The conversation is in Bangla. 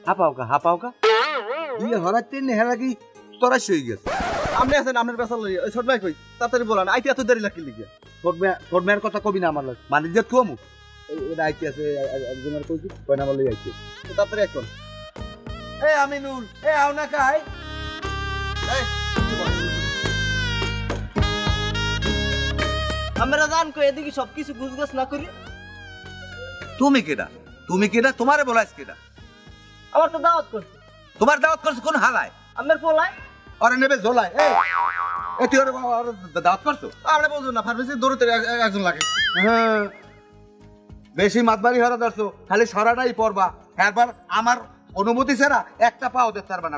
হাপাওকা দুই হরাত তিন হেরা কি তরাস হয়ে গেছে আপনি আছেন আপনার পেশা লই ওই ছোট ভাই কই তাড়াতাড়ি বলান আইতে এত দেরি লাগি লিখে ছোট মেয়ের কথা কবি না আমার লাগে মানে যে থুয়ামু এটা আইতে আছে একজনের কইছি কয় নাম্বার লই আইতে তাড়াতাড়ি এখন এই আমিনুল এই আও না কাই এই আমরা জান কই এদিকে সবকিছু গুছগাছ না করি তুমি কেডা তোমারে বলাইছ কেডা আমার তো দাওয়াত করছে তোমার দাওয়াত করছে কোন হালায় আমার পোলাই আরে নেবে ঝোলায় এই তুই ওরে দাওয়াত করছো আমরা বলছো না ফার্মেসি দৌড়তে একজন লাগে হ্যাঁ বেশি মাতবাড়ি হরা ধরছো খালি সরাটাই পড়বা একবার আমার অনুমতি ছাড়া একটা পাও দেখতে পারবা না